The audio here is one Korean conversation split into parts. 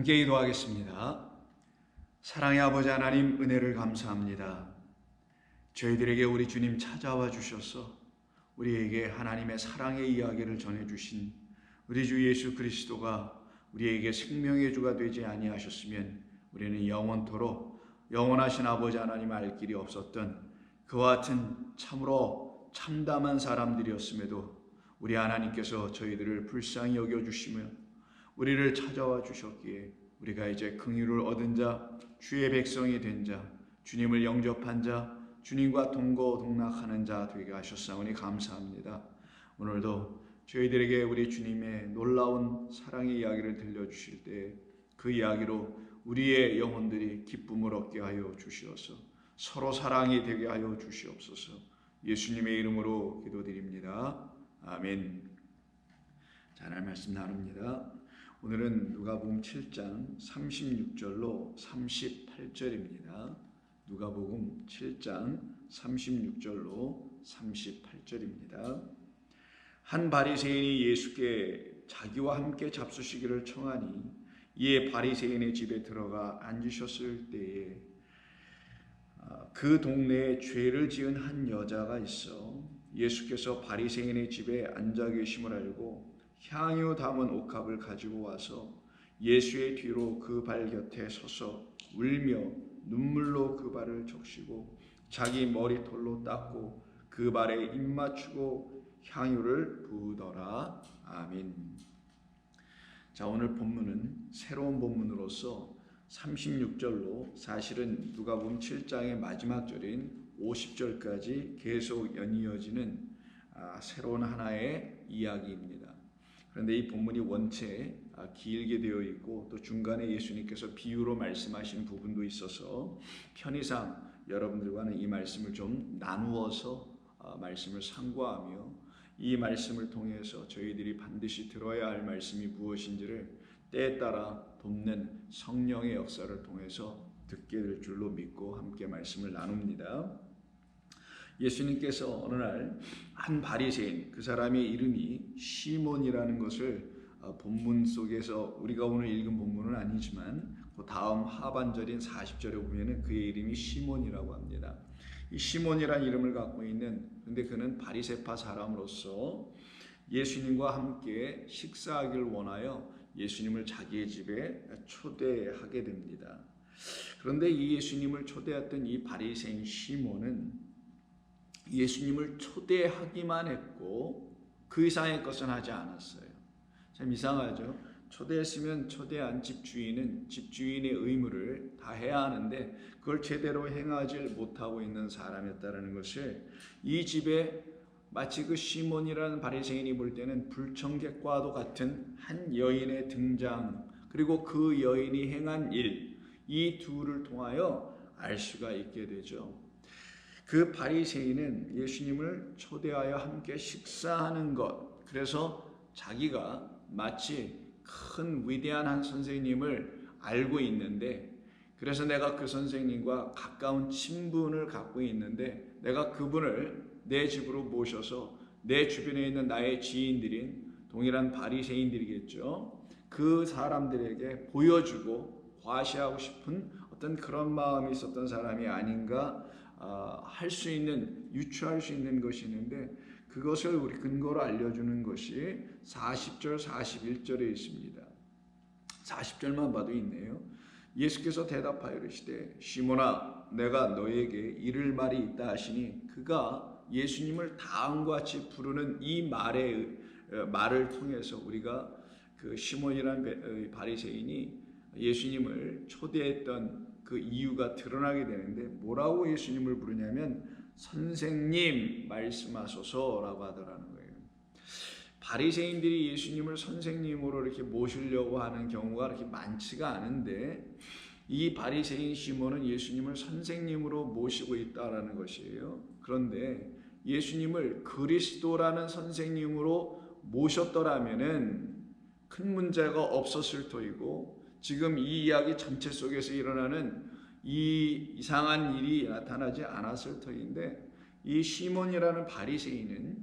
함께 기도하겠습니다. 사랑의 아버지 하나님, 은혜를 감사합니다. 저희들에게 우리 주님 찾아와 주셔서 우리에게 하나님의 사랑의 이야기를 전해주신 우리 주 예수 그리스도가 우리에게 생명의 주가 되지 아니하셨으면 우리는 영원토록 영원하신 아버지 하나님 알 길이 없었던 그와 같은 참으로 참담한 사람들이었음에도 우리 하나님께서 저희들을 불쌍히 여겨주시며 우리를 찾아와 주셨기에 우리가 이제 긍휼을 얻은 자, 주의 백성이 된 자, 주님을 영접한 자, 주님과 동거동락하는 자 되게 하셨사오니 감사합니다. 오늘도 저희들에게 우리 주님의 놀라운 사랑의 이야기를 들려주실 때 그 이야기로 우리의 영혼들이 기쁨을 얻게 하여 주시옵소서. 서로 사랑이 되게 하여 주시옵소서. 예수님의 이름으로 기도드립니다. 아멘. 자, 하나님 말씀 나눕니다. 오늘은 누가복음 7장 36절로 38절입니다. 누가복음 7장 36절로 38절입니다. 한 바리새인이 예수께 자기와 함께 잡수시기를 청하니 이에 바리새인의 집에 들어가 앉으셨을 때에 그 동네에 죄를 지은 한 여자가 있어 예수께서 바리새인의 집에 앉아 계심을 알고 향유 담은 옥합을 가지고 와서 예수의 뒤로 그 발 곁에 서서 울며 눈물로 그 발을 적시고 자기 머리털로 닦고 그 발에 입 맞추고 향유를 부으더라. 아멘. 자, 오늘 본문은 새로운 본문으로서 36절로 사실은 누가복음 7장의 마지막 절인 50절까지 계속 연이어지는 새로운 하나의 이야기입니다. 그런데 이 본문이 원체 길게 되어 있고 또 중간에 예수님께서 비유로 말씀하신 부분도 있어서 편의상 여러분들과는 이 말씀을 좀 나누어서 말씀을 상고하며 이 말씀을 통해서 저희들이 반드시 들어야 할 말씀이 무엇인지를 때에 따라 돕는 성령의 역사를 통해서 듣게 될 줄로 믿고 함께 말씀을 나눕니다. 예수님께서 어느 날 한 바리새인, 그 사람의 이름이 시몬이라는 것을 본문 속에서 우리가 오늘 읽은 본문은 아니지만 그 다음 하반절인 40절에 보면은 그의 이름이 시몬이라고 합니다. 이 시몬이라는 이름을 갖고 있는, 근데 그는 바리새파 사람으로서 예수님과 함께 식사하기를 원하여 예수님을 자기의 집에 초대하게 됩니다. 그런데 이 예수님을 초대했던 이 바리새인 시몬은 예수님을 초대하기만 했고 그 이상의 것은 하지 않았어요. 참 이상하죠. 초대했으면 초대한 집주인은 집주인의 의무를 다 해야 하는데 그걸 제대로 행하지 못하고 있는 사람이었다는 것을 이 집에 마치 그 시몬이라는 바리새인이 볼 때는 불청객과도 같은 한 여인의 등장, 그리고 그 여인이 행한 일, 이 둘을 통하여 알 수가 있게 되죠. 그 바리새인은 예수님을 초대하여 함께 식사하는 것, 그래서 자기가 마치 큰 위대한 한 선생님을 알고 있는데, 그래서 내가 그 선생님과 가까운 친분을 갖고 있는데 내가 그분을 내 집으로 모셔서 내 주변에 있는 나의 지인들인 동일한 바리새인들이겠죠. 그 사람들에게 보여주고 과시하고 싶은 어떤 그런 마음이 있었던 사람이 아닌가 할 수 있는, 유추할 수 있는 것이 있는데 그것을 우리 근거로 알려주는 것이 40절, 41절에 있습니다. 40절만 봐도 있네요. 예수께서 대답하여 이르시되 시몬아 내가 너에게 이를 말이 있다 하시니, 그가 예수님을 다음과 같이 부르는 이 말을 통해서 우리가 그 시몬이라는 바리새인이 예수님을 초대했던 그 이유가 드러나게 되는데, 뭐라고 예수님을 부르냐면 선생님 말씀하소서라고 하더라는 거예요. 바리새인들이 예수님을 선생님으로 이렇게 모시려고 하는 경우가 그렇게 많지가 않은데 이 바리새인 시몬은 예수님을 선생님으로 모시고 있다라는 것이에요. 그런데 예수님을 그리스도라는 선생님으로 모셨더라면은 큰 문제가 없었을 터이고, 지금 이 이야기 전체 속에서 일어나는 이 이상한 일이 나타나지 않았을 터인데, 이 시몬이라는 바리새인은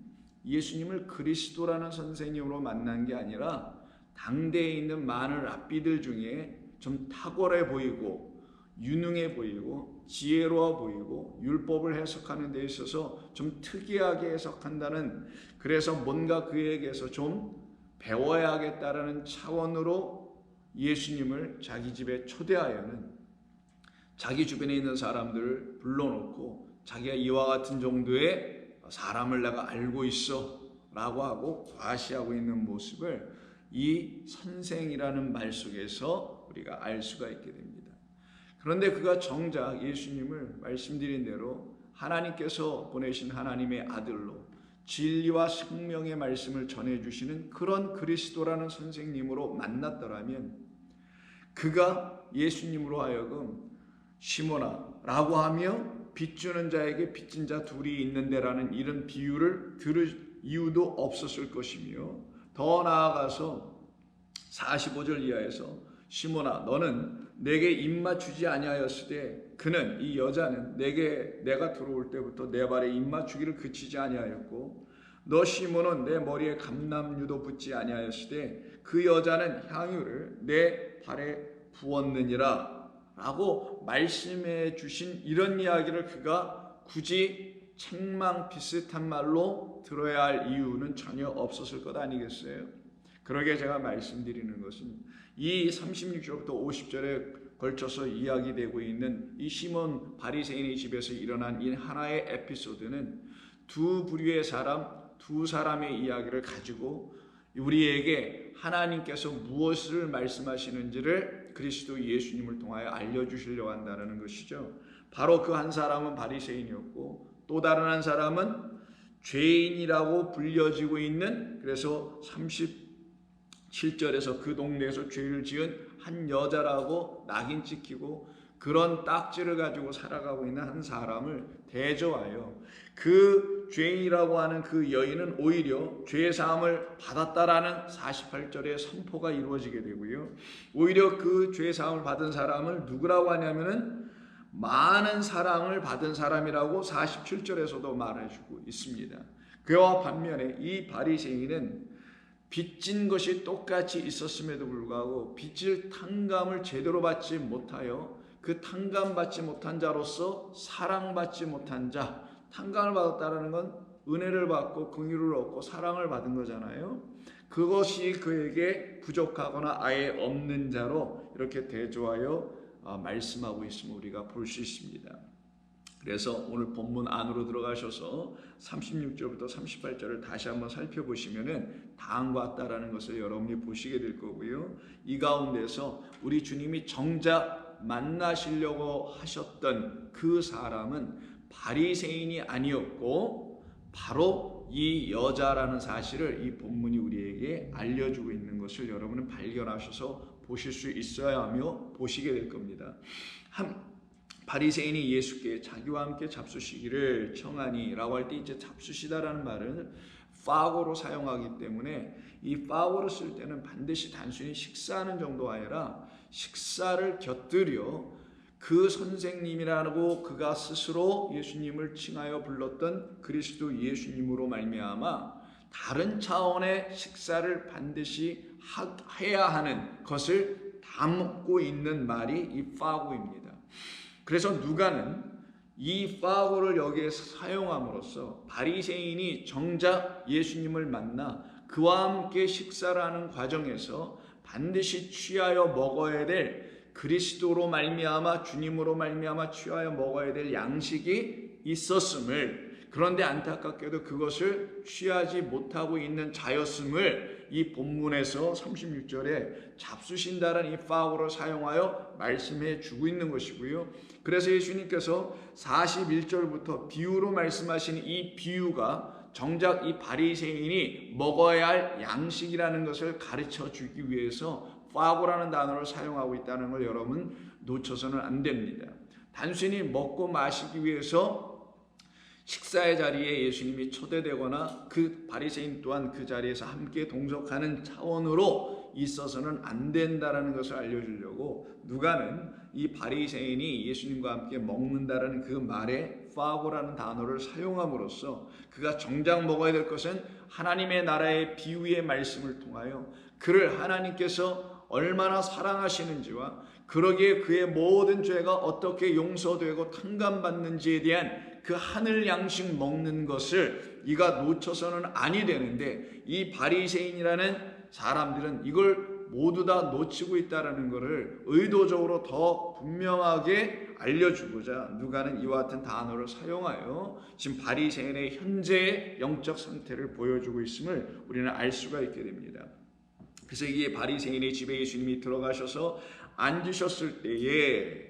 예수님을 그리스도라는 선생님으로 만난 게 아니라 당대에 있는 많은 랍비들 중에 좀 탁월해 보이고 유능해 보이고 지혜로워 보이고 율법을 해석하는 데 있어서 좀 특이하게 해석한다는, 그래서 뭔가 그에게서 좀 배워야겠다라는 차원으로 예수님을 자기 집에 초대하여는 자기 주변에 있는 사람들을 불러놓고 자기가 이와 같은 정도의 사람을 내가 알고 있어 라고 하고 과시하고 있는 모습을 이 선생이라는 말 속에서 우리가 알 수가 있게 됩니다. 그런데 그가 정작 예수님을 말씀드린 대로 하나님께서 보내신 하나님의 아들로 진리와 생명의 말씀을 전해주시는 그런 그리스도라는 선생님으로 만났더라면, 그가 예수님으로 하여금 시몬아 라고 하며 빚주는 자에게 빚진 자 둘이 있는데라는 이런 비유를 들을 이유도 없었을 것이며, 더 나아가서 45절 이하에서 시몬아 너는 내게 입맞추지 아니하였으되, 그는 이 여자는 내가 들어올 때부터 내 발에 입맞추기를 그치지 아니하였고, 너 시몬은 내 머리에 감람유도 붓지 아니하였으되 그 여자는 향유를 내 발에 부었느니라 라고 말씀해 주신 이런 이야기를 그가 굳이 책망 비슷한 말로 들어야 할 이유는 전혀 없었을 것 아니겠어요? 그러게 제가 말씀드리는 것은 이 36절부터 50절에 걸쳐서 이야기되고 있는 이 시몬 바리새인의 집에서 일어난 이 하나의 에피소드는 두 부류의 사람, 두 사람의 이야기를 가지고 우리에게 하나님께서 무엇을 말씀하시는지를 그리스도 예수님을 통하여 알려주시려고 한다는 것이죠. 바로 그 한 사람은 바리새인이었고 또 다른 한 사람은 죄인이라고 불려지고 있는, 그래서 37절에서 그 동네에서 죄를 지은 한 여자라고 낙인 찍히고 그런 딱지를 가지고 살아가고 있는 한 사람을 대조하여 그 죄인이라고 하는 그 여인은 오히려 죄사함을 받았다라는 48절의 선포가 이루어지게 되고요. 오히려 그 죄사함을 받은 사람을 누구라고 하냐면은 많은 사랑을 받은 사람이라고 47절에서도 말해주고 있습니다. 그와 반면에 이 바리새인은 빚진 것이 똑같이 있었음에도 불구하고 빚을 탕감을 제대로 받지 못하여 그 탕감받지 못한 자로서 사랑받지 못한 자, 탕감을 받았다는 건 은혜를 받고 긍휼을 얻고 사랑을 받은 거잖아요. 그것이 그에게 부족하거나 아예 없는 자로 이렇게 대조하여 말씀하고 있음을 우리가 볼 수 있습니다. 그래서 오늘 본문 안으로 들어가셔서 36절부터 38절을 다시 한번 살펴보시면은 다음과 같다라는 것을 여러분이 보시게 될 거고요. 이 가운데서 우리 주님이 정작 만나시려고 하셨던 그 사람은 바리새인이 아니었고 바로 이 여자라는 사실을 이 본문이 우리에게 알려주고 있는 것을 여러분은 발견하셔서 보실 수 있어야 하며 보시게 될 겁니다. 바리새인이 예수께 자기와 함께 잡수시기를 청하니 라고 할 때 이제 잡수시다라는 말은 파고로 사용하기 때문에 이 파고를 쓸 때는 반드시 단순히 식사하는 정도가 아니라 식사를 곁들여 그 선생님이라고 그가 스스로 예수님을 칭하여 불렀던 그리스도 예수님으로 말미암아 다른 차원의 식사를 반드시 해야 하는 것을 담고 있는 말이 이 파고입니다. 그래서 누가는 이 파고를 여기에 사용함으로써 바리새인이 정작 예수님을 만나 그와 함께 식사를 하는 과정에서 반드시 취하여 먹어야 될 그리스도로 말미암아 주님으로 말미암아 취하여 먹어야 될 양식이 있었음을, 그런데 안타깝게도 그것을 취하지 못하고 있는 자였음을 이 본문에서 36절에 잡수신다는 이 파고를 사용하여 말씀해 주고 있는 것이고요. 그래서 예수님께서 41절부터 비유로 말씀하신 이 비유가 정작 이 바리새인이 먹어야 할 양식이라는 것을 가르쳐 주기 위해서 파고라는 단어를 사용하고 있다는 걸 여러분 놓쳐서는 안 됩니다. 단순히 먹고 마시기 위해서 식사의 자리에 예수님이 초대되거나 그 바리새인 또한 그 자리에서 함께 동석하는 차원으로 있어서는 안 된다는 것을 알려주려고 누가는 이 바리새인이 예수님과 함께 먹는다라는 그 말에 파고라는 단어를 사용함으로써 그가 정작 먹어야 될 것은 하나님의 나라의 비유의 말씀을 통하여 그를 하나님께서 얼마나 사랑하시는지와 그러기에 그의 모든 죄가 어떻게 용서되고 탕감받는지에 대한 그 하늘 양식 먹는 것을 이가 놓쳐서는 아니 되는데, 이 바리새인이라는 사람들은 이걸 모두 다 놓치고 있다는 것을 의도적으로 더 분명하게 알려주고자 누가는 이와 같은 단어를 사용하여 지금 바리새인의 현재의 영적 상태를 보여주고 있음을 우리는 알 수가 있게 됩니다. 그래서 이 바리새인의 집에 예수님이 들어가셔서 앉으셨을 때에,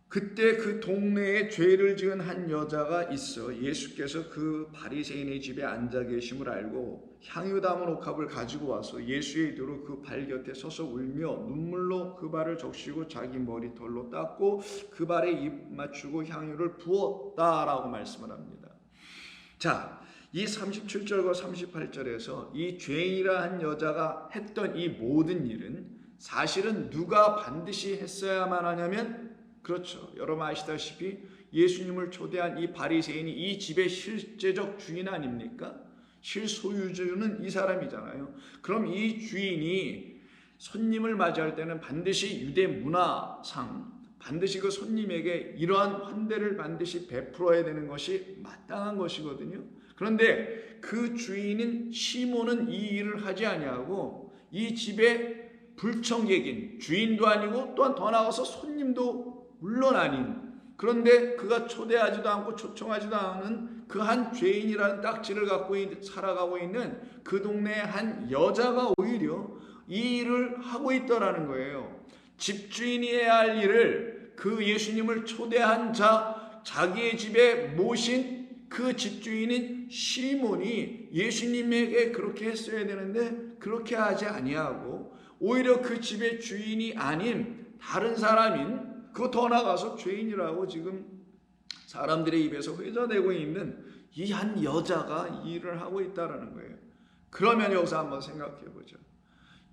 그때 그 동네에 죄를 지은 한 여자가 있어 예수께서 그 바리새인의 집에 앉아 계심을 알고 향유 담은 옥합을 가지고 와서 예수의 뒤로 그 발 곁에 서서 울며 눈물로 그 발을 적시고 자기 머리털로 닦고 그 발에 입 맞추고 향유를 부었다라고 말씀을 합니다. 자, 이 37절과 38절에서 이 죄인이라 한 여자가 했던 이 모든 일은 사실은 누가 반드시 했어야만 하냐면, 그렇죠, 여러분 아시다시피 예수님을 초대한 이 바리새인이 이 집의 실제적 주인 아닙니까? 실소유주는 이 사람이잖아요. 그럼 이 주인이 손님을 맞이할 때는 반드시 유대 문화상 반드시 그 손님에게 이러한 환대를 반드시 베풀어야 되는 것이 마땅한 것이거든요. 그런데 그 주인인 시몬은 이 일을 하지 아니하고 이 집의 불청객인, 주인도 아니고 또한 더 나아가서 손님도 물론 아닌, 그런데 그가 초대하지도 않고 초청하지도 않은 그 한 죄인이라는 딱지를 갖고 살아가고 있는 그 동네의 한 여자가 오히려 이 일을 하고 있더라는 거예요. 집주인이 해야 할 일을 그 예수님을 초대한 자기의 집에 모신 그 집주인인 시몬이 예수님에게 그렇게 했어야 되는데 그렇게 하지 아니하고 오히려 그 집의 주인이 아닌 다른 사람인, 그 더 나가서 죄인이라고 지금 사람들의 입에서 회자되고 있는 이 한 여자가 이 일을 하고 있다는 거예요. 그러면 여기서 한번 생각해 보죠.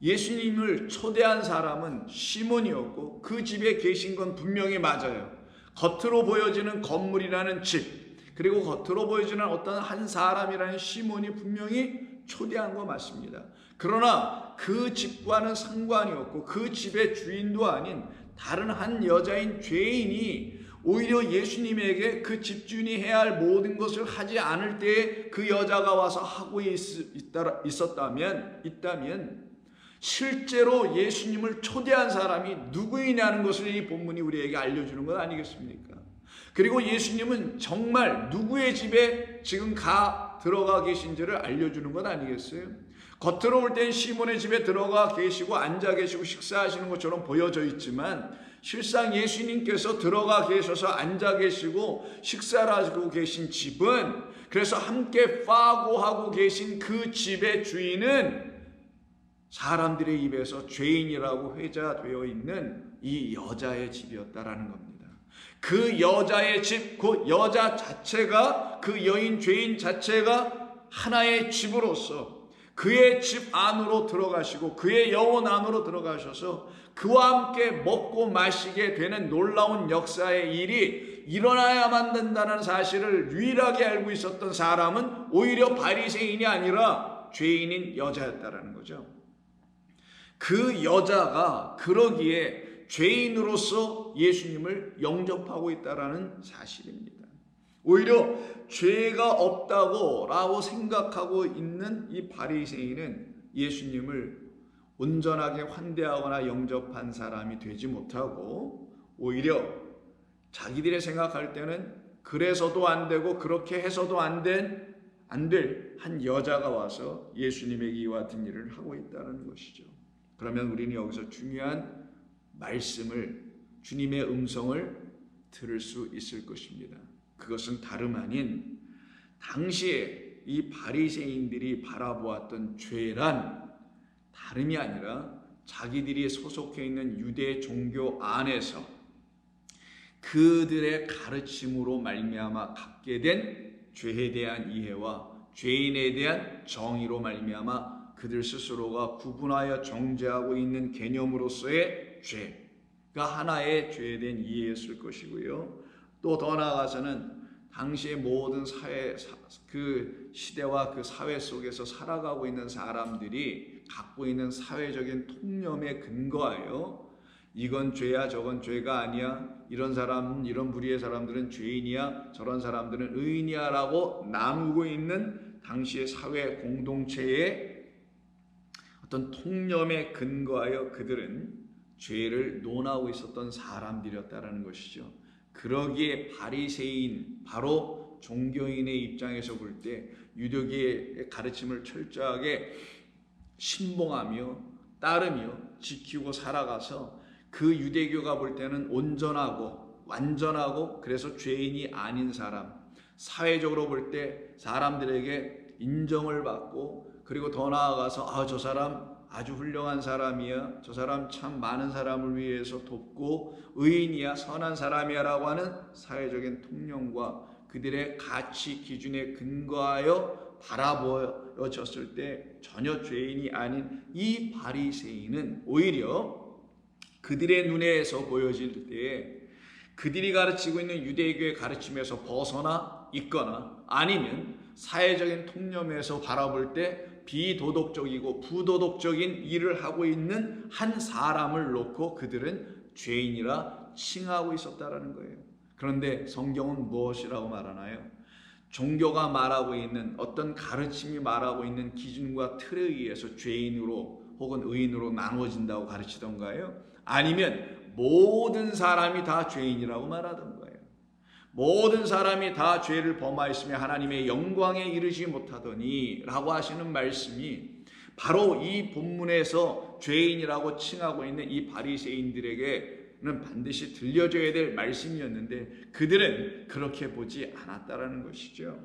예수님을 초대한 사람은 시몬이었고 그 집에 계신 건 분명히 맞아요. 겉으로 보여지는 건물이라는 집, 그리고 겉으로 보여지는 어떤 한 사람이라는 시몬이 분명히 초대한 거 맞습니다. 그러나 그 집과는 상관이 없고 그 집의 주인도 아닌 다른 한 여자인 죄인이 오히려 예수님에게 그 집주인이 해야 할 모든 것을 하지 않을 때에 그 여자가 와서 하고 있다면 실제로 예수님을 초대한 사람이 누구이냐는 것을 이 본문이 우리에게 알려주는 것 아니겠습니까? 그리고 예수님은 정말 누구의 집에 지금 들어가 계신지를 알려주는 것 아니겠어요? 겉으로 올 땐 시몬의 집에 들어가 계시고 앉아 계시고 식사하시는 것처럼 보여져 있지만 실상 예수님께서 들어가 계셔서 앉아 계시고 식사를 하고 계신 집은, 그래서 함께 파고하고 계신 그 집의 주인은 사람들의 입에서 죄인이라고 회자되어 있는 이 여자의 집이었다라는 겁니다. 그 여자의 집, 그 여자 자체가, 그 여인 죄인 자체가 하나의 집으로서 그의 집 안으로 들어가시고 그의 영혼 안으로 들어가셔서 그와 함께 먹고 마시게 되는 놀라운 역사의 일이 일어나야만 된다는 사실을 유일하게 알고 있었던 사람은 오히려 바리새인이 아니라 죄인인 여자였다라는 거죠. 그 여자가 그러기에 죄인으로서 예수님을 영접하고 있다라는 사실입니다. 오히려 죄가 없다고 라고 생각하고 있는 이 바리새인은 예수님을 온전하게 환대하거나 영접한 사람이 되지 못하고 오히려 자기들이 생각할 때는 그래서도 안 되고 그렇게 해서도 안 될 한 여자가 와서 예수님에게 이와 같은 일을 하고 있다는 것이죠. 그러면 우리는 여기서 중요한 말씀을, 주님의 음성을 들을 수 있을 것입니다. 그것은 다름 아닌 당시에 이 바리새인들이 바라보았던 죄란 다름이 아니라 자기들이 소속해 있는 유대 종교 안에서 그들의 가르침으로 말미암아 갖게 된 죄에 대한 이해와 죄인에 대한 정의로 말미암아 그들 스스로가 구분하여 정죄하고 있는 개념으로서의 죄가 하나의 죄에 대한 이해였을 것이고요. 또 더 나아가서는 당시의 모든 사회, 그 시대와 그 사회 속에서 살아가고 있는 사람들이 갖고 있는 사회적인 통념에 근거하여 이건 죄야 저건 죄가 아니야, 이런 사람 이런 부류의 사람들은 죄인이야, 저런 사람들은 의인이야 라고 나누고 있는 당시의 사회 공동체의 어떤 통념에 근거하여 그들은 죄를 논하고 있었던 사람들이었다라는 것이죠. 그러기에 바리새인, 바로 종교인의 입장에서 볼 때 유대교의 가르침을 철저하게 신봉하며 따르며 지키고 살아가서 그 유대교가 볼 때는 온전하고 완전하고 그래서 죄인이 아닌 사람, 사회적으로 볼 때 사람들에게 인정을 받고 그리고 더 나아가서 저 사람 아주 훌륭한 사람이야, 저 사람 참 많은 사람을 위해서 돕고 의인이야, 선한 사람이야 라고 하는 사회적인 통념과 그들의 가치 기준에 근거하여 바라보여졌을 때 전혀 죄인이 아닌 이 바리새인은 오히려 그들의 눈에서 보여질 때에 그들이 가르치고 있는 유대교의 가르침에서 벗어나 있거나 아니면 사회적인 통념에서 바라볼 때 비도덕적이고 부도덕적인 일을 하고 있는 한 사람을 놓고 그들은 죄인이라 칭하고 있었다라는 거예요. 그런데 성경은 무엇이라고 말하나요? 종교가 말하고 있는 어떤 가르침이 말하고 있는 기준과 틀에 의해서 죄인으로 혹은 의인으로 나누어진다고 가르치던가요? 아니면 모든 사람이 다 죄인이라고 말하던가요? 모든 사람이 다 죄를 범하였으며 하나님의 영광에 이르지 못하더니 라고 하시는 말씀이 바로 이 본문에서 죄인이라고 칭하고 있는 이 바리새인들에게는 반드시 들려줘야 될 말씀이었는데 그들은 그렇게 보지 않았다라는 것이죠.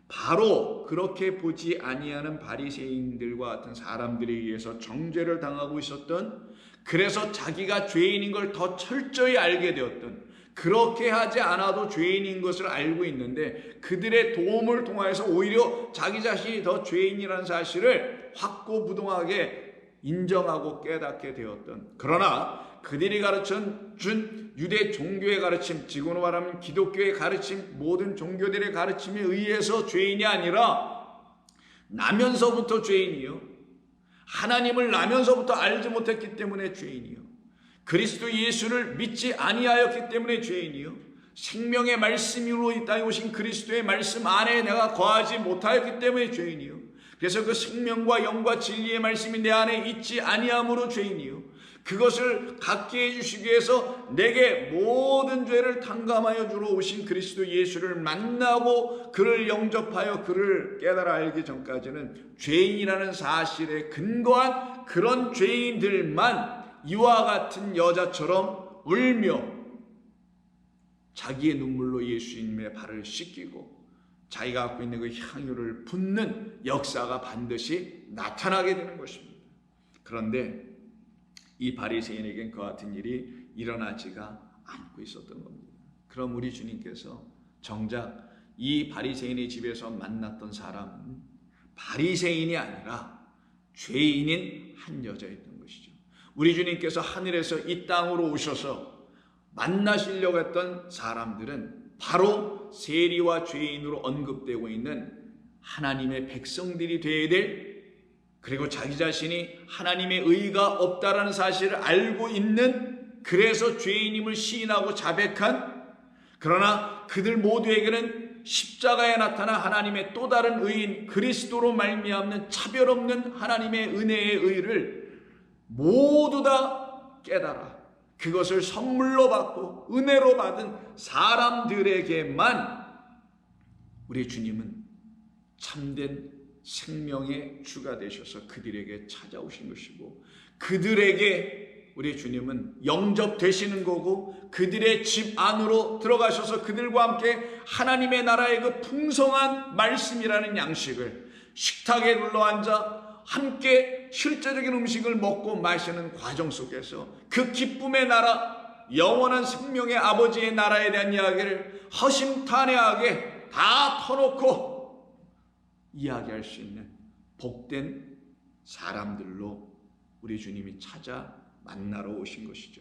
바로 그렇게 보지 아니하는 바리새인들과 같은 사람들에 의해서 정죄를 당하고 있었던, 그래서 자기가 죄인인 걸 더 철저히 알게 되었던, 그렇게 하지 않아도 죄인인 것을 알고 있는데 그들의 도움을 통해서 오히려 자기 자신이 더 죄인이라는 사실을 확고부동하게 인정하고 깨닫게 되었던, 그러나 그들이 가르쳐준 유대 종교의 가르침, 지금으로 말하면 기독교의 가르침, 모든 종교들의 가르침에 의해서 죄인이 아니라 나면서부터 죄인이요, 하나님을 나면서부터 알지 못했기 때문에 죄인이요, 그리스도 예수를 믿지 아니하였기 때문에 죄인이요, 생명의 말씀으로 이 땅에 오신 그리스도의 말씀 안에 내가 거하지 못하였기 때문에 죄인이요, 그래서 그 생명과 영과 진리의 말씀이 내 안에 있지 아니함으로 죄인이요, 그것을 갖게 해주시기 위해서 내게 모든 죄를 탕감하여 주러 오신 그리스도 예수를 만나고 그를 영접하여 그를 깨달아 알기 전까지는 죄인이라는 사실에 근거한 그런 죄인들만 이와 같은 여자처럼 울며 자기의 눈물로 예수님의 발을 씻기고 자기가 갖고 있는 그 향유를 붓는 역사가 반드시 나타나게 되는 것입니다. 그런데 이 바리새인에겐 그 같은 일이 일어나지가 않고 있었던 겁니다. 그럼 우리 주님께서 정작 이 바리새인의 집에서 만났던 사람은 바리새인이 아니라 죄인인 한 여자였던 것이죠. 우리 주님께서 하늘에서 이 땅으로 오셔서 만나시려고 했던 사람들은 바로 세리와 죄인으로 언급되고 있는 하나님의 백성들이 되어야 될, 그리고 자기 자신이 하나님의 의가 없다라는 사실을 알고 있는, 그래서 죄인임을 시인하고 자백한, 그러나 그들 모두에게는 십자가에 나타나 하나님의 또 다른 의인 그리스도로 말미암는 차별 없는 하나님의 은혜의 의를 모두 다 깨달아 그것을 선물로 받고 은혜로 받은 사람들에게만 우리 주님은 참된 생명의 주가 되셔서 그들에게 찾아오신 것이고, 그들에게 우리 주님은 영접되시는 거고, 그들의 집 안으로 들어가셔서 그들과 함께 하나님의 나라의 그 풍성한 말씀이라는 양식을 식탁에 둘러앉아 함께 실제적인 음식을 먹고 마시는 과정 속에서 그 기쁨의 나라, 영원한 생명의 아버지의 나라에 대한 이야기를 허심탄회하게 다 터놓고 이야기할 수 있는 복된 사람들로 우리 주님이 찾아 만나러 오신 것이죠.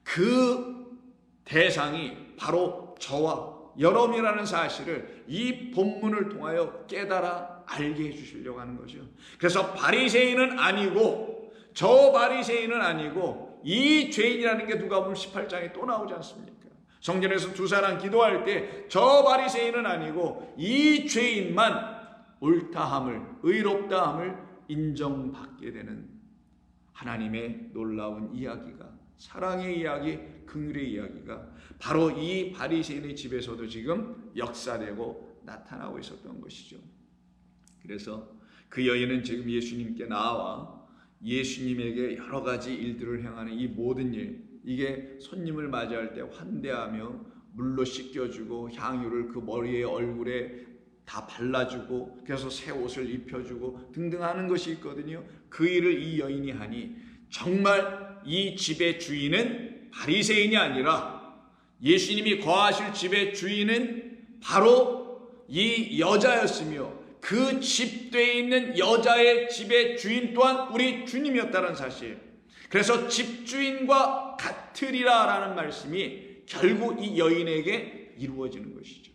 그 대상이 바로 저와 여러분이라는 사실을 이 본문을 통하여 깨달아 알게 해주시려고 하는 거죠. 그래서 바리새인은 아니고, 저 바리새인은 아니고 이 죄인이라는 게 누가복음 18장에 또 나오지 않습니까? 성전에서 두 사람 기도할 때 저 바리새인은 아니고 이 죄인만 옳다함을, 의롭다함을 인정받게 되는 하나님의 놀라운 이야기가, 사랑의 이야기, 긍휼의 이야기가 바로 이 바리새인의 집에서도 지금 역사되고 나타나고 있었던 것이죠. 그래서 그 여인은 지금 예수님께 나와 예수님에게 여러 가지 일들을 행하는 이 모든 일, 이게 손님을 맞이할 때 환대하며 물로 씻겨주고 향유를 그 머리에 얼굴에 다 발라주고 그래서 새 옷을 입혀주고 등등 하는 것이 있거든요. 그 일을 이 여인이 하니 정말 이 집의 주인은 바리새인이 아니라 예수님이 거하실 집의 주인은 바로 이 여자였으며 그 집되어 있는 여자의 집의 주인 또한 우리 주님이었다는 사실. 그래서 집주인과 같으리라 라는 말씀이 결국 이 여인에게 이루어지는 것이죠.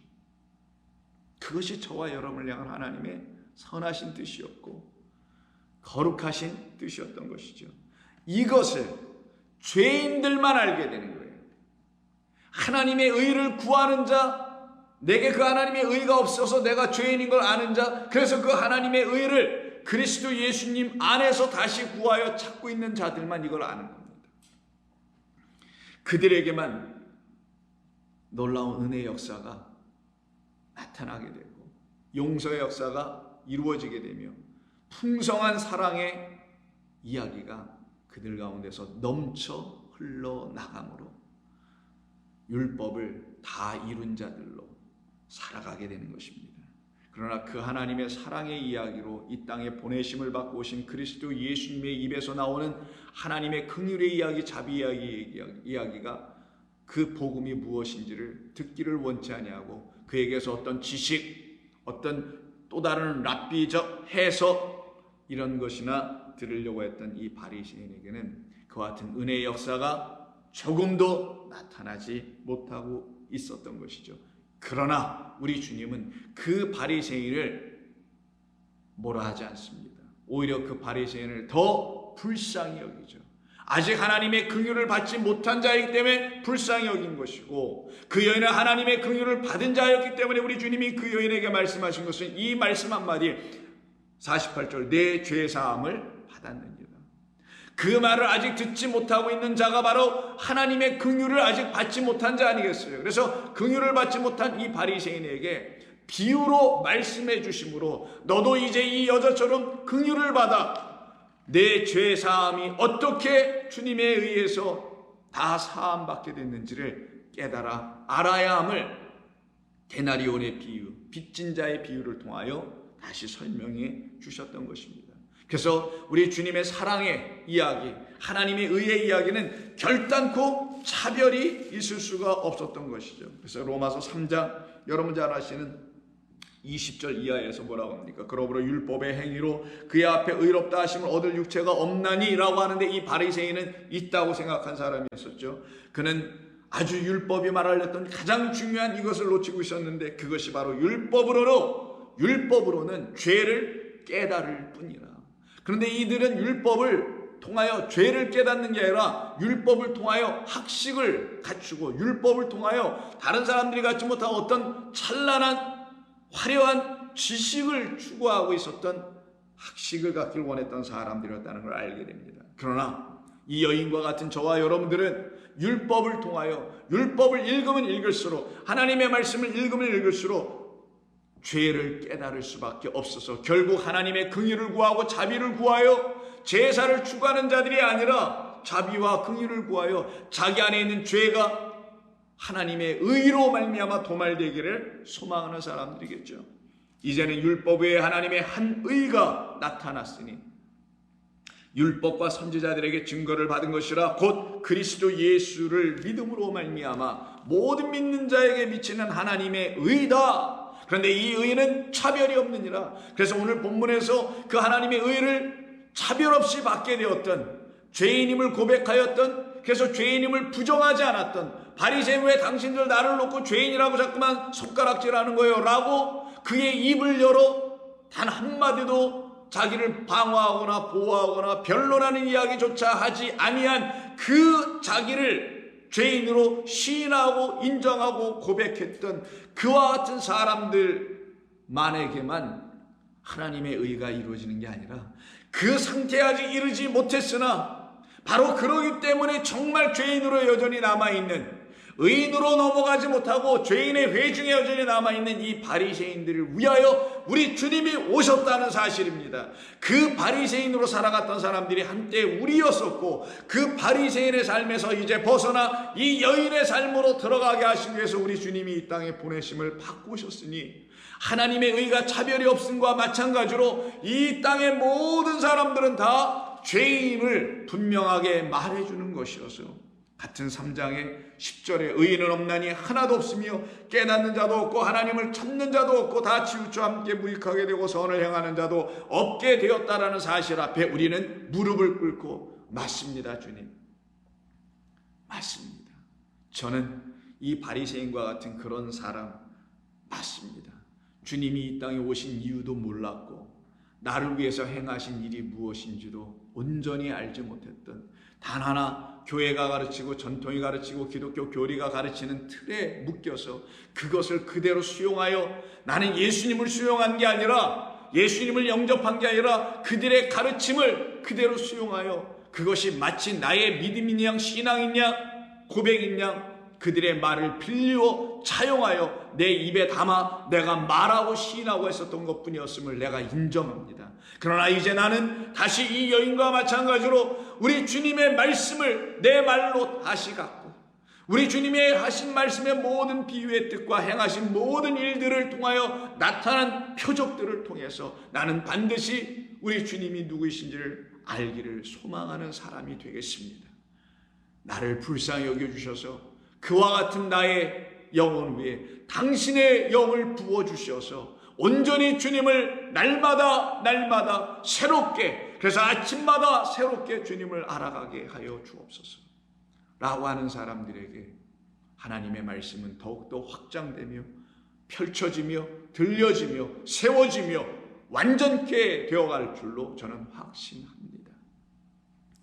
그것이 저와 여러분을 향한 하나님의 선하신 뜻이었고 거룩하신 뜻이었던 것이죠. 이것을 죄인들만 알게 되는 거예요. 하나님의 의를 구하는 자, 내게 그 하나님의 의가 없어서 내가 죄인인 걸 아는 자, 그래서 그 하나님의 의를 그리스도 예수님 안에서 다시 구하여 찾고 있는 자들만 이걸 아는 겁니다. 그들에게만 놀라운 은혜의 역사가 나타나게 되고 용서의 역사가 이루어지게 되며 풍성한 사랑의 이야기가 그들 가운데서 넘쳐 흘러나가므로 율법을 다 이룬 자들로 살아가게 되는 것입니다. 그러나 그 하나님의 사랑의 이야기로 이 땅에 보내심을 받고 오신 그리스도 예수님의 입에서 나오는 하나님의 긍휼의 이야기, 자비 이야기가 그 복음이 무엇인지를 듣기를 원치 아니하고 그에게서 어떤 지식, 어떤 또 다른 랍비적 해석 이런 것이나 들으려고 했던 이 바리새인에게는 그와 같은 은혜의 역사가 조금도 나타나지 못하고 있었던 것이죠. 그러나 우리 주님은 그 바리새인을 뭐라 하지 않습니다. 오히려 그 바리새인을 더 불쌍히 여기죠. 아직 하나님의 긍휼을 받지 못한 자이기 때문에 불쌍히 여긴 것이고 그 여인은 하나님의 긍휼을 받은 자였기 때문에 우리 주님이 그 여인에게 말씀하신 것은 이 말씀 한마디 48절 내 죄사함을 받았느니라. 그 말을 아직 듣지 못하고 있는 자가 바로 하나님의 긍휼을 아직 받지 못한 자 아니겠어요? 그래서 긍휼을 받지 못한 이 바리새인에게 비유로 말씀해 주심으로 너도 이제 이 여자처럼 긍휼을 받아 내 죄사함이 어떻게 주님에 의해서 다 사함받게 됐는지를 깨달아 알아야 함을 데나리온의 비유, 빚진 자의 비유를 통하여 다시 설명해 주셨던 것입니다. 그래서 우리 주님의 사랑의 이야기, 하나님의 의의 이야기는 결단코 차별이 있을 수가 없었던 것이죠. 그래서 로마서 3장 여러분 잘 아시는 20절 이하에서 뭐라고 합니까? 그러므로 율법의 행위로 그의 앞에 의롭다 하심을 얻을 육체가 없나니 라고 하는데 이 바리새인은 있다고 생각한 사람이었었죠. 그는 아주 율법이 말하였던 가장 중요한 이것을 놓치고 있었는데 그것이 바로 율법으로는 죄를 깨달을 뿐이라. 그런데 이들은 율법을 통하여 죄를 깨닫는 게 아니라 율법을 통하여 학식을 갖추고 율법을 통하여 다른 사람들이 갖지 못한 어떤 찬란한 화려한 지식을 추구하고 있었던 학식을 갖기를 원했던 사람들이었다는 걸 알게 됩니다. 그러나 이 여인과 같은 저와 여러분들은 율법을 통하여 율법을 읽으면 읽을수록 하나님의 말씀을 읽으면 읽을수록 죄를 깨달을 수밖에 없어서 결국 하나님의 긍휼을 구하고 자비를 구하여 제사를 추구하는 자들이 아니라 자비와 긍휼을 구하여 자기 안에 있는 죄가 하나님의 의로 말미암아 도말되기를 소망하는 사람들이겠죠. 이제는 율법 외에 하나님의 한 의가 나타났으니 율법과 선지자들에게 증거를 받은 것이라 곧 그리스도 예수를 믿음으로 말미암아 모든 믿는 자에게 미치는 하나님의 의다. 그런데 이 의는 차별이 없느니라. 그래서 오늘 본문에서 그 하나님의 의를 차별 없이 받게 되었던 죄인임을 고백하였던 그래서 죄인임을 부정하지 않았던 바리새인 왜 당신들 나를 놓고 죄인이라고 자꾸만 손가락질하는 거예요? 라고 그의 입을 열어 단 한마디도 자기를 방어하거나 보호하거나 변론하는 이야기조차 하지 아니한 그 자기를 죄인으로 시인하고 인정하고 고백했던 그와 같은 사람들만에게만 하나님의 의가 이루어지는 게 아니라 그 상태에 아직 이르지 못했으나 바로 그러기 때문에 정말 죄인으로 여전히 남아있는, 의인으로 넘어가지 못하고 죄인의 회중에 여전히 남아있는 이 바리새인들을 위하여 우리 주님이 오셨다는 사실입니다. 그 바리새인으로 살아갔던 사람들이 한때 우리였었고, 그 바리새인의 삶에서 이제 벗어나 이 여인의 삶으로 들어가게 하시기 위해서 우리 주님이 이 땅에 보내심을 받고 오셨으니, 하나님의 의가 차별이 없음과 마찬가지로 이 땅의 모든 사람들은 다 죄인임을 분명하게 말해주는 것이어서, 같은 3장의 10절에 의인은 없나니 하나도 없으며 깨닫는 자도 없고 하나님을 찾는 자도 없고 다 치우쳐 함께 무익하게 되고 선을 행하는 자도 없게 되었다라는 사실 앞에 우리는 무릎을 꿇고 맞습니다. 주님, 맞습니다. 저는 이 바리새인과 같은 그런 사람 맞습니다. 주님이 이 땅에 오신 이유도 몰랐고 나를 위해서 행하신 일이 무엇인지도 온전히 알지 못했던, 단 하나 교회가 가르치고 전통이 가르치고 기독교 교리가 가르치는 틀에 묶여서 그것을 그대로 수용하여, 나는 예수님을 수용한 게 아니라, 예수님을 영접한 게 아니라 그들의 가르침을 그대로 수용하여 그것이 마치 나의 믿음이냐 신앙이냐 고백이냐 그들의 말을 빌려 차용하여 내 입에 담아 내가 말하고 시인하고 했었던 것뿐이었음을 내가 인정합니다. 그러나 이제 나는 다시 이 여인과 마찬가지로 우리 주님의 말씀을 내 말로 다시 갖고, 우리 주님의 하신 말씀의 모든 비유의 뜻과 행하신 모든 일들을 통하여 나타난 표적들을 통해서 나는 반드시 우리 주님이 누구이신지를 알기를 소망하는 사람이 되겠습니다. 나를 불쌍히 여겨주셔서 그와 같은 나의 영혼 위에 당신의 영을 부어주셔서 온전히 주님을 날마다 새롭게, 그래서 아침마다 새롭게 주님을 알아가게 하여 주옵소서 라고 하는 사람들에게 하나님의 말씀은 더욱더 확장되며 펼쳐지며 들려지며 세워지며 완전케 되어갈 줄로 저는 확신합니다.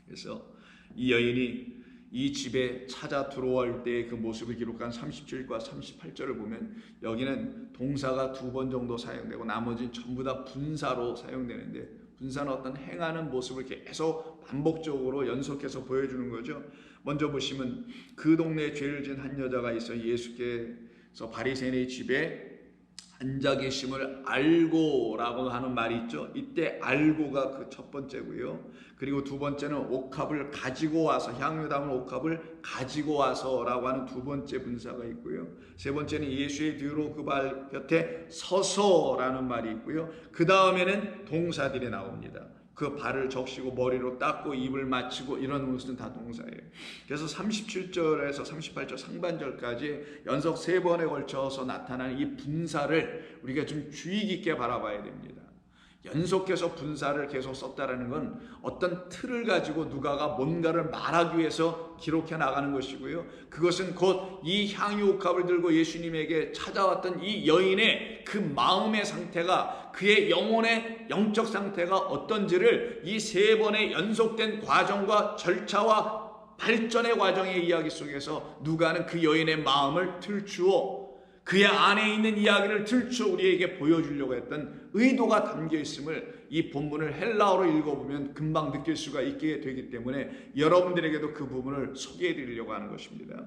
그래서 이 여인이 이 집에 찾아 들어올 때의 그 모습을 기록한 37과 38절을 보면 여기는 동사가 2번 정도 사용되고 나머지는 전부 다 분사로 사용되는데, 분사는 어떤 행하는 모습을 계속 반복적으로 연속해서 보여주는 거죠. 먼저 보시면 그 동네에 죄를 지은 한 여자가 있어 예수께서 바리새인의 집에 앉아 계심을 알고라고 하는 말이 있죠. 이때 알고가 그 첫 번째고요. 그리고 두 번째는 옥합을 가지고 와서, 향유 담은 옥합을 가지고 와서라고 하는 두 번째 분사가 있고요. 세 번째는 예수의 뒤로 그 발 곁에 서서라는 말이 있고요. 그 다음에는 동사들이 나옵니다. 그 발을 적시고 머리로 닦고 입을 맞추고 이런 것은 다 동사예요. 그래서 37절에서 38절 상반절까지 연속 3번에 걸쳐서 나타나는 이 분사를 우리가 좀 주의 깊게 바라봐야 됩니다. 연속해서 분사를 계속 썼다라는 건 어떤 틀을 가지고 누가가 뭔가를 말하기 위해서 기록해 나가는 것이고요. 그것은 곧 이 향유 옥합을 들고 예수님에게 찾아왔던 이 여인의 그 마음의 상태가, 그의 영혼의 영적 상태가 어떤지를 이 3번의 연속된 과정과 절차와 발전의 과정의 이야기 속에서 누가는 그 여인의 마음을 들추어 그의 안에 있는 이야기를 들추어 우리에게 보여주려고 했던 의도가 담겨 있음을 이 본문을 헬라어로 읽어보면 금방 느낄 수가 있게 되기 때문에 여러분들에게도 그 부분을 소개해 드리려고 하는 것입니다.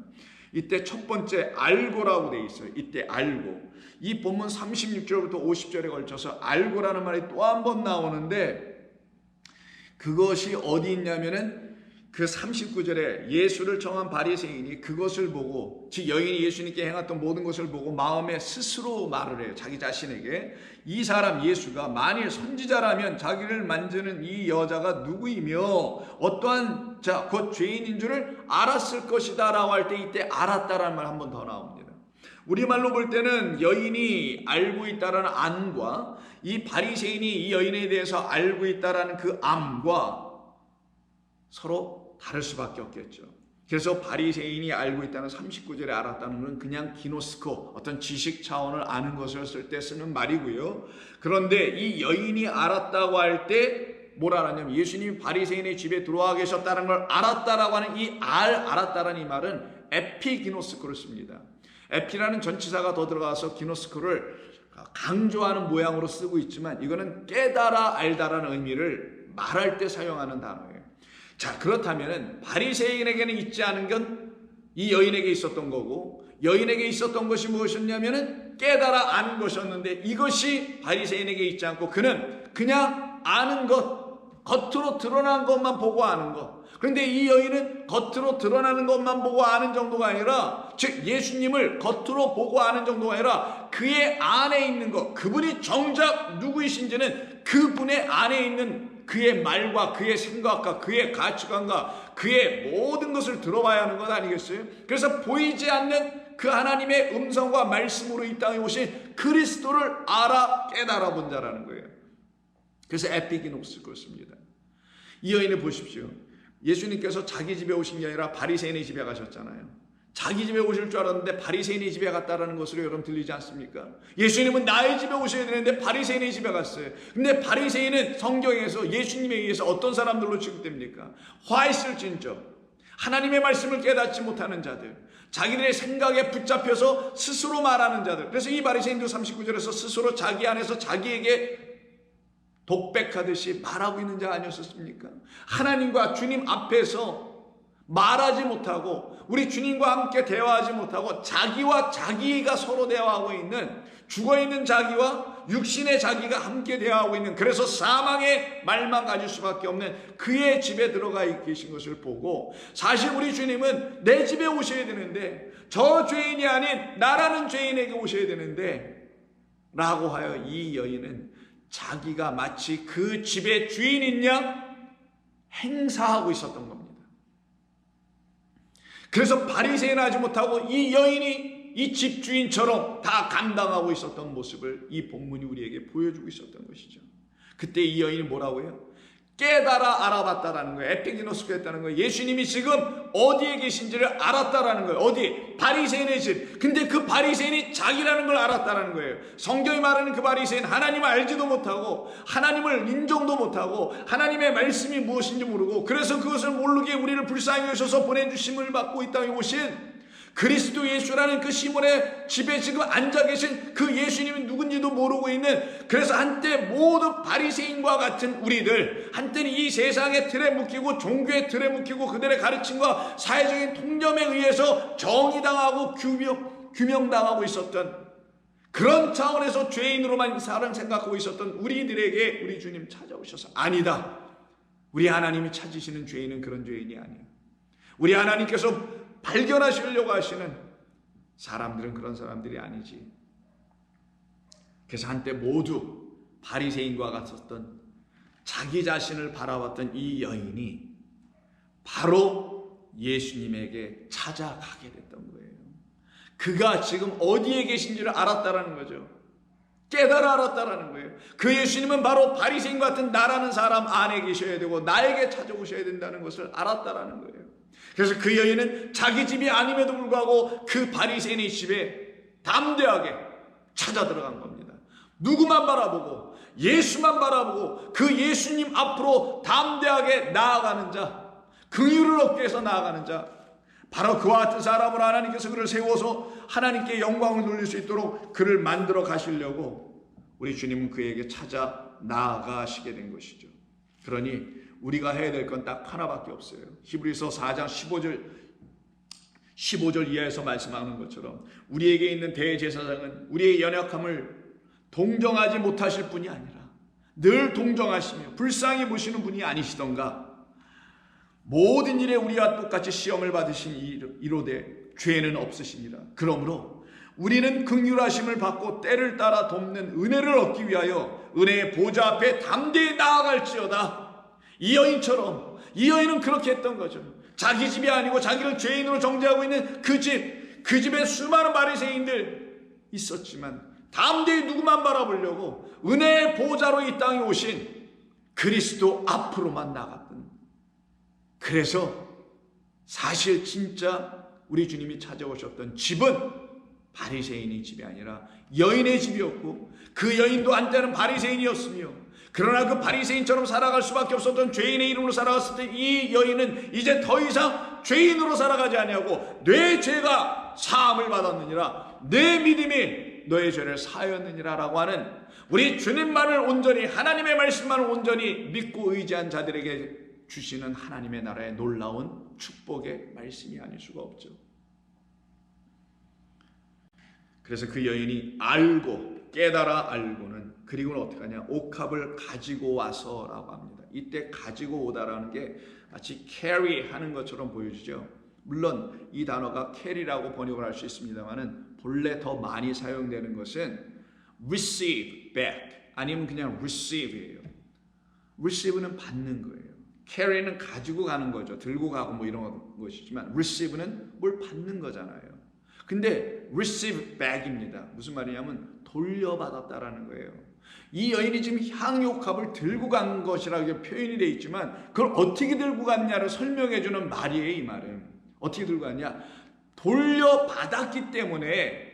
이때 첫 번째 알고라고 되어 있어요. 이때 알고. 이 본문 36절부터 50절에 걸쳐서 알고라는 말이 또 한 번 나오는데, 그것이 어디 있냐면은 그 39절에 예수를 청한 바리새인이 그것을 보고, 즉 여인이 예수님께 행했던 모든 것을 보고 마음에 스스로 말을 해요. 자기 자신에게 이 사람 예수가 만일 선지자라면 자기를 만지는 이 여자가 누구이며 어떠한 자 곧 죄인인 줄을 알았을 것이다 라고 할 때 이때 알았다라는 말 한 번 더 나옵니다. 우리말로 볼 때는 여인이 알고 있다라는 안과 이 바리새인이 이 여인에 대해서 알고 있다라는 그 암과 서로 다를 수밖에 없겠죠. 그래서 바리새인이 알고 있다는 39절에 알았다는 건 그냥 기노스코, 어떤 지식 차원을 아는 것을 쓸 때 쓰는 말이고요. 그런데 이 여인이 알았다고 할 때 뭘 알았냐면 예수님이 바리새인의 집에 들어와 계셨다는 걸 알았다라고 하는 이 알았다라는 이 말은 에피기노스코를 씁니다. 에피라는 전치사가 더 들어가서 기노스코를 강조하는 모양으로 쓰고 있지만 이거는 깨달아 알다라는 의미를 말할 때 사용하는 단어예요. 자, 그렇다면 바리새인에게는 있지 않은 건 이 여인에게 있었던 거고, 여인에게 있었던 것이 무엇이었냐면은 깨달아 아는 것이었는데, 이것이 바리새인에게 있지 않고 그는 그냥 아는 것, 겉으로 드러난 것만 보고 아는 것. 그런데 이 여인은 겉으로 드러나는 것만 보고 아는 정도가 아니라, 즉 예수님을 겉으로 보고 아는 정도가 아니라 그의 안에 있는 것, 그분이 정작 누구이신지는 그분의 안에 있는 그의 말과 그의 생각과 그의 가치관과 그의 모든 것을 들어봐야 하는 것 아니겠어요? 그래서 보이지 않는 그 하나님의 음성과 말씀으로 이 땅에 오신 그리스도를 알아 깨달아 본 자라는 거예요. 그래서 에피기노스 그렇습니다. 이 여인을 보십시오. 예수님께서 자기 집에 오신 게 아니라 바리새인의 집에 가셨잖아요. 자기 집에 오실 줄 알았는데 바리새인의 집에 갔다라는 것으로 여러분 들리지 않습니까? 예수님은 나의 집에 오셔야 되는데 바리새인의 집에 갔어요. 근데 바리새인은 성경에서 예수님에 의해서 어떤 사람들로 취급됩니까? 화 있을진저, 하나님의 말씀을 깨닫지 못하는 자들, 자기들의 생각에 붙잡혀서 스스로 말하는 자들. 그래서 이 바리새인도 39절에서 스스로 자기 안에서 자기에게 독백하듯이 말하고 있는 자 아니었습니까? 하나님과 주님 앞에서 말하지 못하고 우리 주님과 함께 대화하지 못하고 자기와 자기가 서로 대화하고 있는, 죽어있는 자기와 육신의 자기가 함께 대화하고 있는, 그래서 사망의 말만 가질 수밖에 없는 그의 집에 들어가 계신 것을 보고, 사실 우리 주님은 내 집에 오셔야 되는데 저 죄인이 아닌 나라는 죄인에게 오셔야 되는데 라고 하여 이 여인은 자기가 마치 그 집의 주인인 양 행사하고 있었던 겁니다. 그래서 바리새인 하지 못하고 이 여인이 이 집주인처럼 다 감당하고 있었던 모습을 이 본문이 우리에게 보여주고 있었던 것이죠. 그때 이 여인이 뭐라고 해요? 깨달아 알아봤다라는 거예요. 에피기노스가 했다는 거예요. 예수님이 지금 어디에 계신지를 알았다라는 거예요. 어디? 바리새인의 집. 근데 그 바리새인이 자기라는 걸 알았다라는 거예요. 성경이 말하는 그 바리새인, 하나님을 알지도 못하고 하나님을 인정도 못하고 하나님의 말씀이 무엇인지 모르고, 그래서 그것을 모르게 우리를 불쌍히 여셔서 보내주심을 받고 이 땅에 오신 그리스도 예수라는 그 시몬의 집에 지금 앉아 계신 그 예수님이 누군지도 모르고 있는, 그래서 한때 모두 바리새인과 같은 우리들, 한때는 이 세상의 틀에 묶이고 종교의 틀에 묶이고 그들의 가르침과 사회적인 통념에 의해서 정의당하고 규명당하고 있었던 그런 차원에서 죄인으로만 사람 생각하고 있었던 우리들에게 우리 주님 찾아오셔서, 아니다, 우리 하나님이 찾으시는 죄인은 그런 죄인이 아니에요. 우리 하나님께서 발견하시려고 하시는 사람들은 그런 사람들이 아니지. 그래서 한때 모두 바리새인과 같았던, 자기 자신을 바라봤던 이 여인이 바로 예수님에게 찾아가게 됐던 거예요. 그가 지금 어디에 계신지를 알았다라는 거죠. 깨달아 알았다라는 거예요. 그 예수님은 바로 바리새인 같은 나라는 사람 안에 계셔야 되고 나에게 찾아오셔야 된다는 것을 알았다라는 거예요. 그래서 그 여인은 자기 집이 아님에도 불구하고 그 바리새인의 집에 담대하게 찾아 들어간 겁니다. 누구만 바라보고 예수만 바라보고 그 예수님 앞으로 담대하게 나아가는 자, 긍휼을 얻기 위해서 나아가는 자, 바로 그와 같은 사람을 하나님께서 그를 세워서 하나님께 영광을 돌릴 수 있도록 그를 만들어 가시려고 우리 주님은 그에게 찾아 나아가시게 된 것이죠. 그러니 우리가 해야 될 건 딱 하나밖에 없어요. 히브리서 4장 15절 이하에서 말씀하는 것처럼 우리에게 있는 대제사장은 우리의 연약함을 동정하지 못하실 분이 아니라 늘 동정하시며 불쌍히 보시는 분이 아니시던가, 모든 일에 우리와 똑같이 시험을 받으신 이로되 죄는 없으시니라. 그러므로 우리는 긍휼하심을 받고 때를 따라 돕는 은혜를 얻기 위하여 은혜의 보좌 앞에 담대히 나아갈지어다. 이 여인처럼, 이 여인은 그렇게 했던 거죠. 자기 집이 아니고 자기를 죄인으로 정죄하고 있는 그 집에 수많은 바리새인들 있었지만 담대히 누구만 바라보려고 은혜의 보좌로 이 땅에 오신 그리스도 앞으로만 나갔던, 그래서 사실 진짜 우리 주님이 찾아오셨던 집은 바리새인의 집이 아니라 여인의 집이었고, 그 여인도 한때는 바리새인이었으며 그러나 그 바리새인처럼 살아갈 수밖에 없었던 죄인의 이름으로 살아갔을 때 이 여인은 이제 더 이상 죄인으로 살아가지 아니하고 내 죄가 사함을 받았느니라, 내 믿음이 너의 죄를 사하였느니라 라고 하는, 우리 주님만을 온전히, 하나님의 말씀만을 온전히 믿고 의지한 자들에게 주시는 하나님의 나라의 놀라운 축복의 말씀이 아닐 수가 없죠. 그래서 그 여인이 알고, 깨달아 알고는, 그리고는 어떻게 하냐, 옥합을 가지고 와서라고 합니다. 이때 가지고 오다라는 게 마치 carry 하는 것처럼 보여지죠. 물론 이 단어가 carry라고 번역을 할 수 있습니다만은 본래 더 많이 사용되는 것은 receive back, 아니면 그냥 receive예요. receive는 받는 거예요. carry는 가지고 가는 거죠. 들고 가고 뭐 이런 것이지만 receive는 뭘 받는 거잖아요. 근데 receive back입니다. 무슨 말이냐면 돌려받았다라는 거예요. 이 여인이 지금 향유옥합을 들고 간 것이라고 표현이 되어 있지만 그걸 어떻게 들고 갔냐를 설명해 주는 말이에요. 이 말은 어떻게 들고 갔냐, 돌려받았기 때문에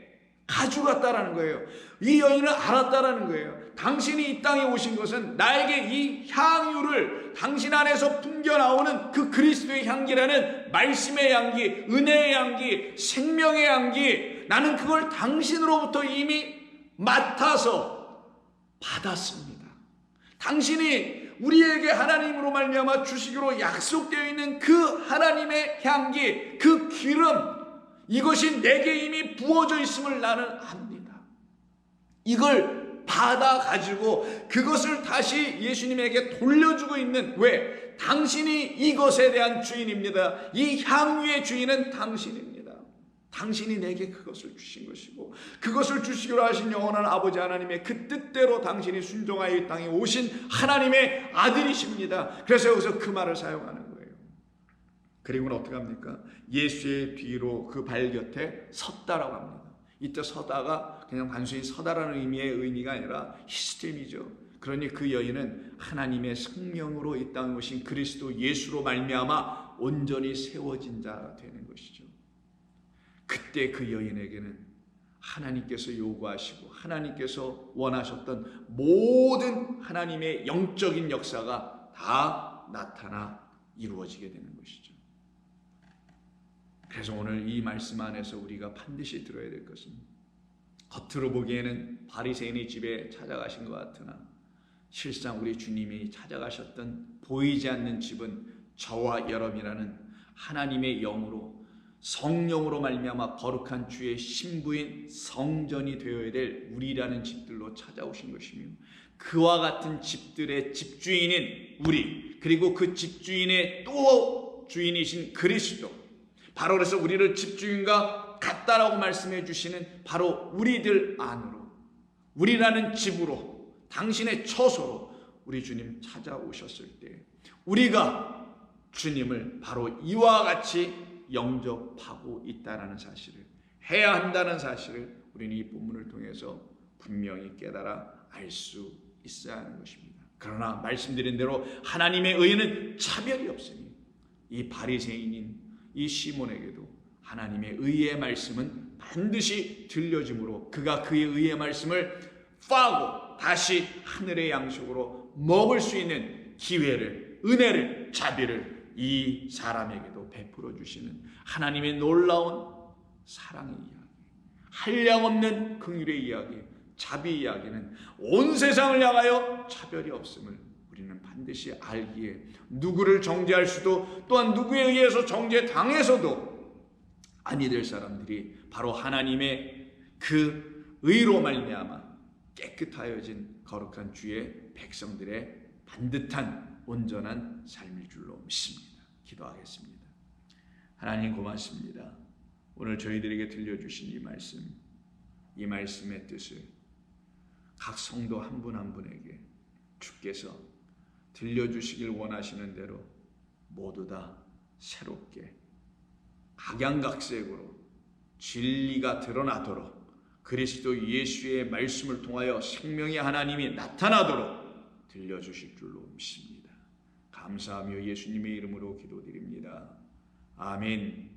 가져갔다라는 거예요. 이 여인은 알았다라는 거예요. 당신이 이 땅에 오신 것은 나에게 이 향유를, 당신 안에서 풍겨나오는 그 그리스도의 향기라는 말씀의 향기, 은혜의 향기, 생명의 향기, 나는 그걸 당신으로부터 이미 맡아서 받았습니다. 당신이 우리에게 하나님으로 말미암아 주시기로 약속되어 있는 그 하나님의 향기, 그 기름, 이것이 내게 이미 부어져 있음을 나는 압니다. 이걸 받아가지고 그것을 다시 예수님에게 돌려주고 있는, 왜? 당신이 이것에 대한 주인입니다. 이 향유의 주인은 당신입니다. 당신이 내게 그것을 주신 것이고, 그것을 주시기로 하신 영원한 아버지 하나님의 그 뜻대로 당신이 순종하여 이 땅에 오신 하나님의 아들이십니다. 그래서 여기서 그 말을 사용하는 거예요. 그리고는 어떻게 합니까? 예수의 뒤로 그 발 곁에 섰다라고 합니다. 이때 서다가 그냥 단순히 서다라는 의미가 아니라 히스템이죠. 그러니 그 여인은 하나님의 성령으로 이 땅에 오신 그리스도 예수로 말미암아 온전히 세워진 자가 되는 것이죠. 그때 그 여인에게는 하나님께서 요구하시고 하나님께서 원하셨던 모든 하나님의 영적인 역사가 다 나타나 이루어지게 되는 것이죠. 그래서 오늘 이 말씀 안에서 우리가 반드시 들어야 될 것은, 겉으로 보기에는 바리새인의 집에 찾아가신 것 같으나 실상 우리 주님이 찾아가셨던 보이지 않는 집은 저와 여러분이라는 하나님의 영으로, 성령으로 말미암아 거룩한 주의 신부인 성전이 되어야 될 우리라는 집들로 찾아오신 것이며, 그와 같은 집들의 집주인인 우리, 그리고 그 집주인의 또 주인이신 그리스도, 바로 그래서 우리를 집주인과 같다라고 말씀해 주시는 바로 우리들 안으로, 우리라는 집으로, 당신의 처소로 우리 주님 찾아오셨을 때 우리가 주님을 바로 이와 같이 영접하고 있다는 사실을, 해야 한다는 사실을 우리는 이 본문을 통해서 분명히 깨달아 알 수 있어야 하는 것입니다. 그러나 말씀드린 대로 하나님의 의는 차별이 없으니 이 바리새인인 이 시몬에게도 하나님의 의의 말씀은 반드시 들려지므로 그가 그의 의의 말씀을 파고 다시 하늘의 양식으로 먹을 수 있는 기회를, 은혜를, 자비를 이 사람에게도 베풀어 주시는 하나님의 놀라운 사랑의 이야기, 한량없는 긍휼의 이야기, 자비 이야기는 온 세상을 향하여 차별이 없음을 우리는 반드시 알기에, 누구를 정죄할 수도, 또한 누구에 의해서 정죄당해서도 아니 될 사람들이 바로 하나님의 그 의로 말미암아 깨끗하여진 거룩한 주의 백성들의 반듯한 온전한 삶일 줄로 믿습니다. 기도하겠습니다. 하나님 고맙습니다. 오늘 저희들에게 들려주신 이 말씀의 뜻을 각 성도 한 분 한 분에게 주께서 들려주시길 원하시는 대로 모두 다 새롭게 각양각색으로 진리가 드러나도록, 그리스도 예수의 말씀을 통하여 생명의 하나님이 나타나도록 들려주실 줄로 믿습니다. 감사하며 예수님의 이름으로 기도드립니다. 아멘.